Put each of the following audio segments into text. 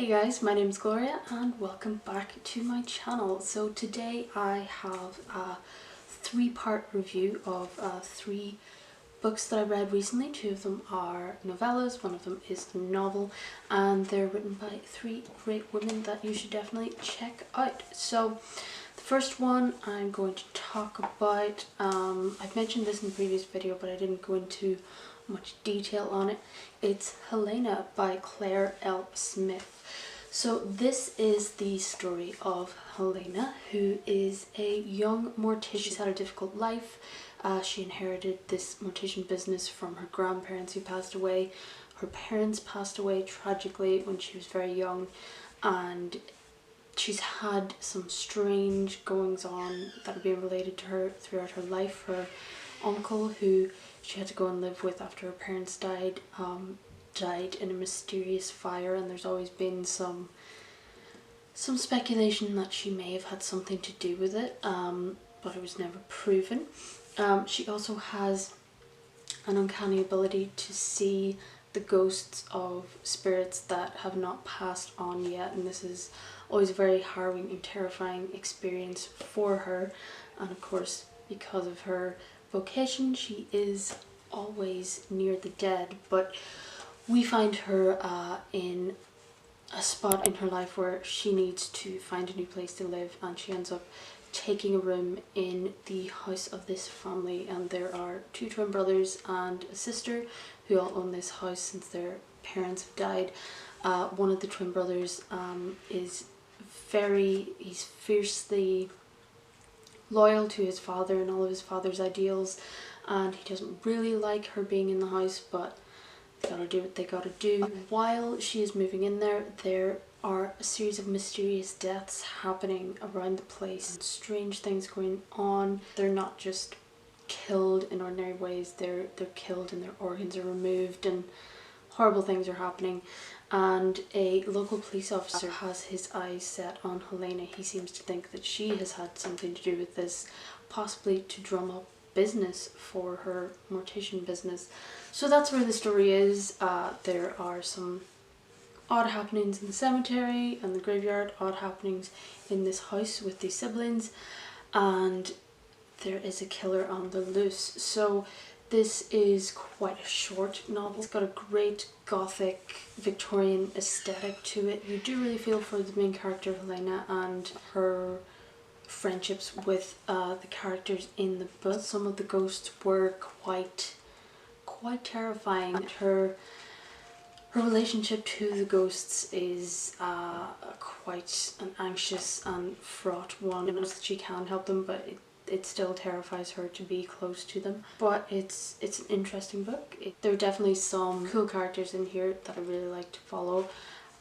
Hey guys, my name is Gloria and welcome back to my channel. So today I have a three-part review of three books that I read recently. Two of them are novellas, one of them is a novel, and they're written by three great women that you should definitely check out. So the first one I'm going to talk about, I've mentioned this in the previous video but I didn't go into much detail on it. It's Helena by Claire L. Smith. So this is the story of Helena, who is a young mortician. She's had a difficult life. She inherited this mortician business from her grandparents who passed away. Her parents passed away tragically when she was very young, and she's had some strange goings on that have been related to her throughout her life. Her uncle, who she had to go and live with after her parents died, died in a mysterious fire, and there's always been some speculation that she may have had something to do with it, but it was never proven. She also has an uncanny ability to see the ghosts of spirits that have not passed on yet, and this is always a very harrowing and terrifying experience for her. And of course, because of her vocation, she is always near the dead, but we find her in a spot in her life where she needs to find a new place to live, and she ends up taking a room in the house of this family, and there are two twin brothers and a sister who all own this house since their parents have died. One of the twin brothers he's fiercely loyal to his father and all of his father's ideals, and he doesn't really like her being in the house, but they gotta do what they gotta do. While she is moving in there, there are a series of mysterious deaths happening around the place. Strange things going on. They're not just killed in ordinary ways, they're killed and their organs are removed, and horrible things are happening. And a local police officer has his eyes set on Helena. He seems to think that she has had something to do with this, possibly to drum up business for her mortician business. So that's where the story is. There are some odd happenings in the cemetery and the graveyard, odd happenings in this house with the siblings, and there is a killer on the loose. So this is quite a short novel. It's got a great gothic Victorian aesthetic to it. You do really feel for the main character Helena and her friendships with the characters in the book. Some of the ghosts were quite terrifying. Her relationship to the ghosts is quite an anxious and fraught one. It knows that she can help them, but it still terrifies her to be close to them. But it's an interesting book. There are definitely some cool characters in here that I really like to follow,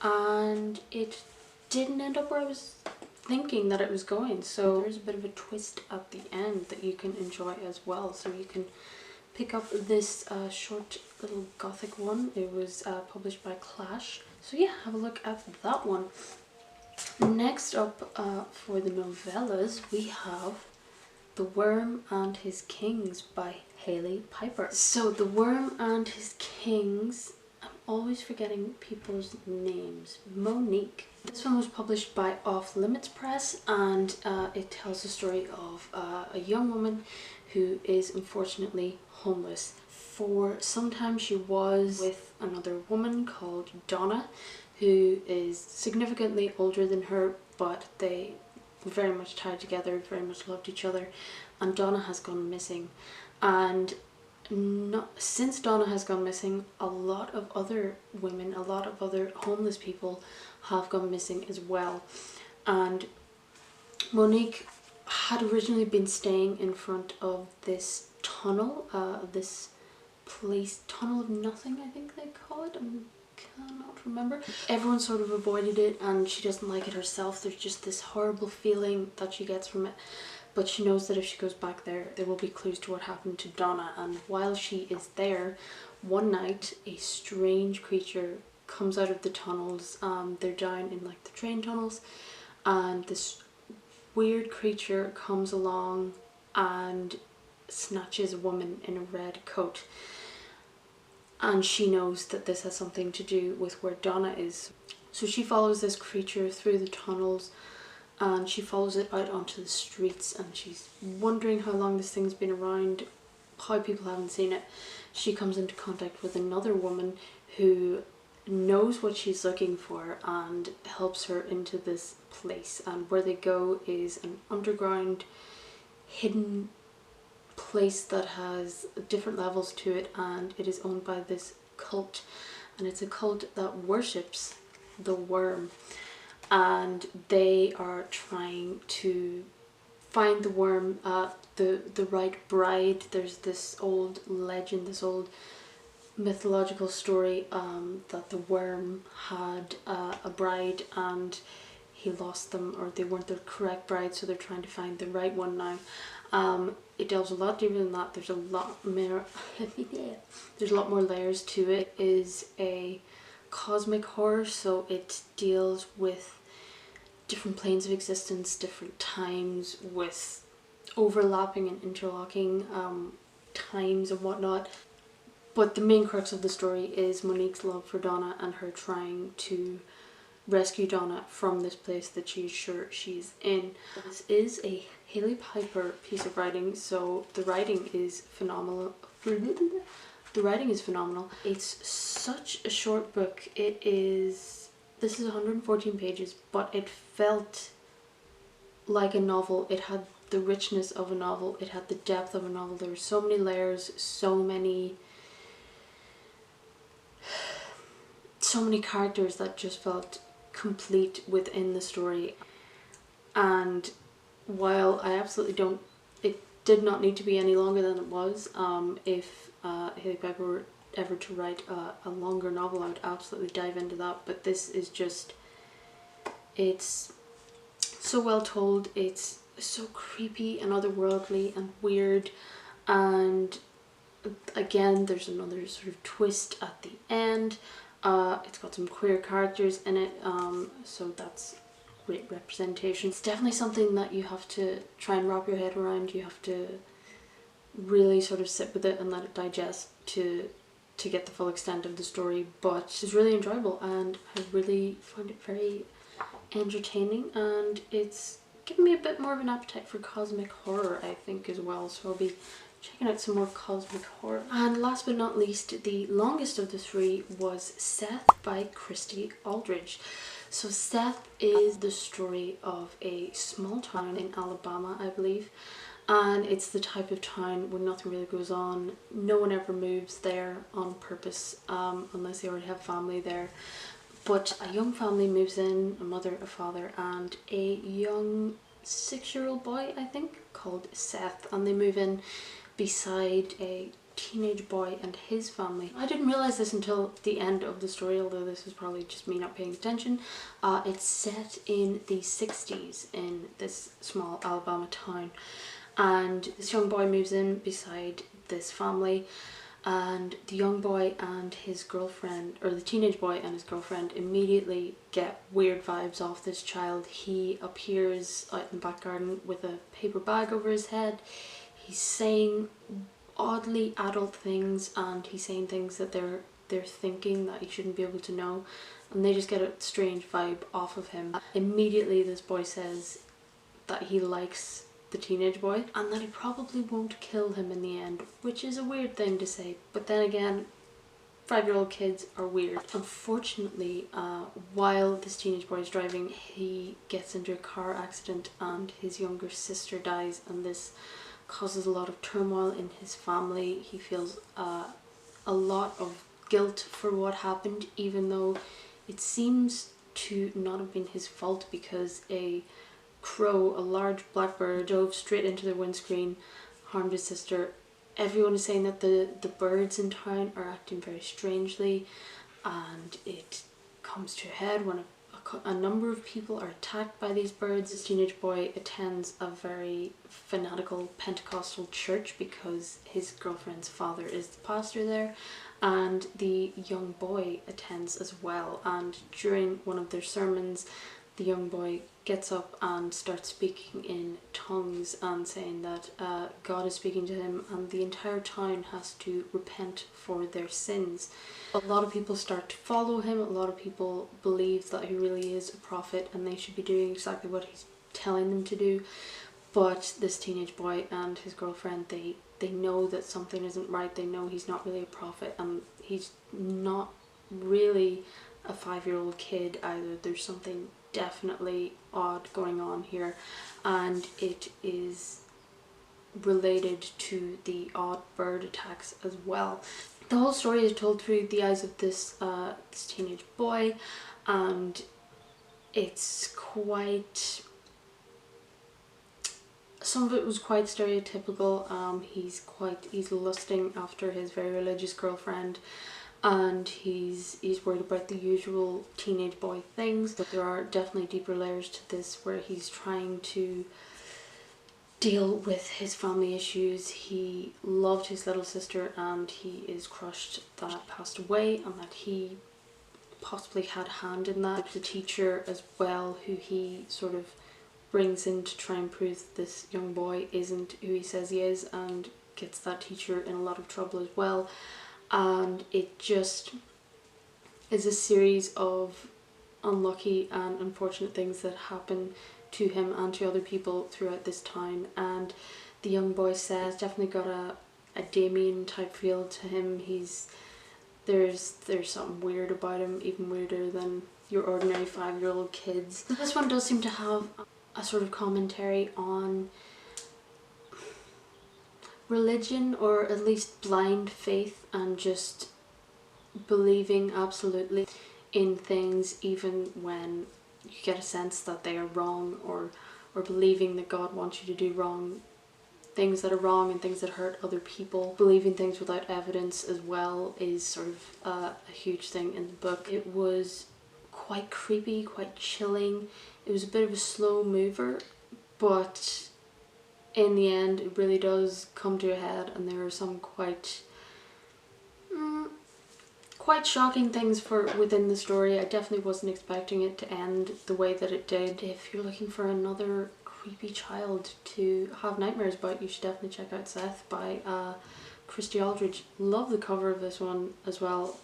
and it didn't end up where I was thinking that it was going. So there's a bit of a twist at the end that you can enjoy as well. So you can pick up this short little gothic one. It was published by Clash. So yeah, have a look at that one. Next up for the novellas, we have The Worm and His Kings by Hailey Piper. So The Worm and His Kings, I'm always forgetting people's names. Monique. This one was published by Off Limits Press, and it tells the story of a young woman who is unfortunately homeless. For some time she was with another woman called Donna, who is significantly older than her, but they were very much tied together, very much loved each other, and Donna has gone missing. And since Donna has gone missing, a lot of other women, a lot of other homeless people have gone missing as well. And Monique had originally been staying in front of this tunnel, this place, Tunnel of Nothing I think they call it, I cannot remember. Everyone sort of avoided it and she doesn't like it herself. There's just this horrible feeling that she gets from it, but she knows that if she goes back there, there will be clues to what happened to Donna. And while she is there, one night a strange creature comes out of the tunnels. They're down in like the train tunnels, and this weird creature comes along and snatches a woman in a red coat. And she knows that this has something to do with where Donna is. So So she follows this creature through the tunnels, and she follows it out onto the streets, and she's wondering how long this thing's been around, how people haven't seen it. She comes into contact with another woman who knows what she's looking for and helps her into this place, and where they go is an underground hidden place that has different levels to it, and it is owned by this cult, and it's a cult that worships the worm, and they are trying to find the worm, the right bride. There's this old legend, this old mythological story, that the worm had a bride and he lost them, or they weren't the correct bride, so they're trying to find the right one now. It delves a lot deeper than that. There's a lot more there's a lot more layers to it. It is a cosmic horror, so it deals with different planes of existence, different times, with overlapping and interlocking times and whatnot. But the main crux of the story is Monique's love for Donna and her trying to rescue Donna from this place that she's sure she's in. This is a Hailey Piper piece of writing, so the writing is phenomenal. The writing is phenomenal. It's such a short book. This is 114 pages, but it felt like a novel. It had the richness of a novel. It had the depth of a novel. There were so many layers, so many characters that just felt complete within the story. And while I absolutely don't, it did not need to be any longer than it was. If Hailey Piper were ever to write a longer novel, I would absolutely dive into that. But this is just, it's so well told. It's so creepy and otherworldly and weird, and again there's another sort of twist at the end. It's got some queer characters in it, so that's great representation. It's definitely something that you have to try and wrap your head around. You have to really sort of sit with it and let it digest to get the full extent of the story, but it's really enjoyable and I really find it very entertaining, and it's given me a bit more of an appetite for cosmic horror, I think, as well, so I'll be checking out some more cosmic horror. And last but not least, the longest of the three was Seth by Christy Aldridge. So Seth is the story of a small town in Alabama, I believe, and it's the type of town where nothing really goes on. No one ever moves there on purpose, unless they already have family there. But a young family moves in, a mother, a father, and a young 6-year-old boy, I think, called Seth, and they move in beside a teenage boy and his family. I didn't realise this until the end of the story, although this is probably just me not paying attention. It's set in the 60s in this small Alabama town, and this young boy moves in beside this family, and the young boy and his girlfriend, or the teenage boy and his girlfriend, immediately get weird vibes off this child. He appears out in the back garden with a paper bag over his head. He's saying oddly adult things, and he's saying things that they're thinking that he shouldn't be able to know, and they just get a strange vibe off of him. Immediately this boy says that he likes the teenage boy and that he probably won't kill him in the end, which is a weird thing to say, but then again, 5-year-old kids are weird. Unfortunately, while this teenage boy is driving, he gets into a car accident and his younger sister dies, and this causes a lot of turmoil in his family. He feels a lot of guilt for what happened, even though it seems to not have been his fault, because a crow, a large blackbird, dove straight into their windscreen, harmed his sister. Everyone is saying that the birds in town are acting very strangely, and it comes to a head when a number of people are attacked by these birds. This teenage boy attends a very fanatical Pentecostal church because his girlfriend's father is the pastor there, and the young boy attends as well, and during one of their sermons the young boy gets up and starts speaking in tongues and saying that God is speaking to him and the entire town has to repent for their sins. A lot of people start to follow him, a lot of people believe that he really is a prophet and they should be doing exactly what he's telling them to do. But this teenage boy and his girlfriend, they know that something isn't right. They know he's not really a prophet and he's not really a 5-year-old kid either. There's something definitely odd going on here, and it is related to the odd bird attacks as well. The whole story is told through the eyes of this teenage boy, and it's quite... some of it was quite stereotypical. He's lusting after his very religious girlfriend, and he's worried about the usual teenage boy things, but there are definitely deeper layers to this where he's trying to deal with his family issues. He loved his little sister and he is crushed that passed away and that he possibly had a hand in that. The teacher as well, who he sort of brings in to try and prove that this young boy isn't who he says he is, and gets that teacher in a lot of trouble as well. And it just is a series of unlucky and unfortunate things that happen to him and to other people throughout this town. And the young boy says definitely got a Damien type feel to him. There's something weird about him, even weirder than your ordinary 5-year-old kids. This one does seem to have a sort of commentary on religion, or at least blind faith, and just believing absolutely in things even when you get a sense that they are wrong, or believing that God wants you to do wrong, things that are wrong and things that hurt other people. Believing things without evidence as well is sort of a huge thing in the book. It was quite creepy, quite chilling. It was a bit of a slow mover, but in the end it really does come to a head, and there are some quite shocking things within the story. I definitely wasn't expecting it to end the way that it did. If you're looking for another creepy child to have nightmares about, you should definitely check out Seth by Christy Aldridge. Love the cover of this one as well,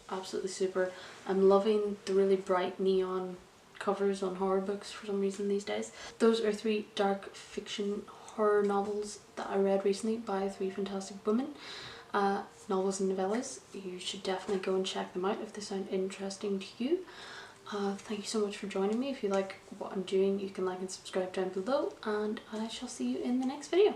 absolutely super. I'm loving the really bright neon covers on horror books for some reason these days. Those are 3 dark fiction horror novels that I read recently by 3 fantastic women. Novels and novellas. You should definitely go and check them out if they sound interesting to you. Thank you so much for joining me. If you like what I'm doing, you can like and subscribe down below, and I shall see you in the next video.